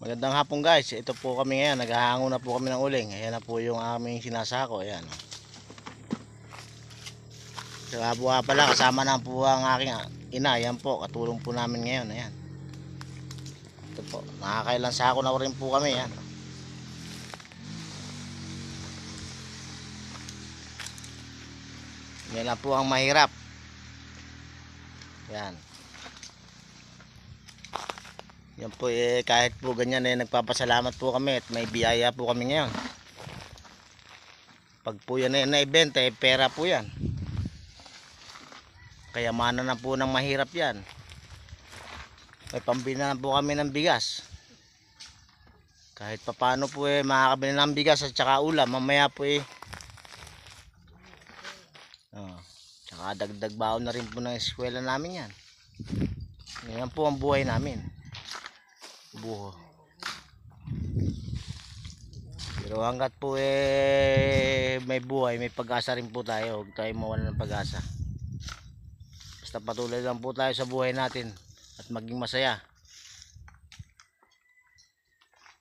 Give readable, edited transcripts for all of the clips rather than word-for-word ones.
Magandang hapon guys. Ito po kami ngayon. Naghahango na po kami ng uling. Ayan na po yung aming sinasako. Ayan. Saka buha pala kasama na po ang aking ina. Ayan po. Katulong po namin ngayon. Ayan. Ito po. Nakakailang sako na rin po kami. Ayan. Yan lang po ang mahirap. Ayan. Yan po kahit po ganyan nagpapasalamat po kami at may biyaya po kami ngayon. Pag po yan na-event pera po yan. Kayamanan na po ng mahirap yan. May pambili na po kami ng bigas. Kahit papano po makakabili ng bigas at saka ulam. Mamaya po tsaka dagdag baon na rin po ng eskwela namin yan. Yan po ang buhay namin. Pero hanggat po may buhay, may pag-asa rin po tayo. Huwag tayo mawalan ng pag-asa. Basta patuloy lang po tayo sa buhay natin at maging masaya.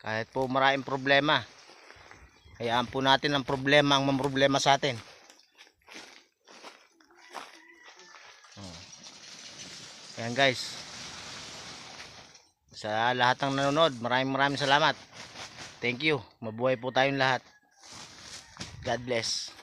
Kahit po maraming problema, hayaan po natin ang problema ang mamroblema sa atin. Ayan guys, sa lahat ng nanonood, maraming salamat. Thank you. Mabuhay po tayong lahat. God bless.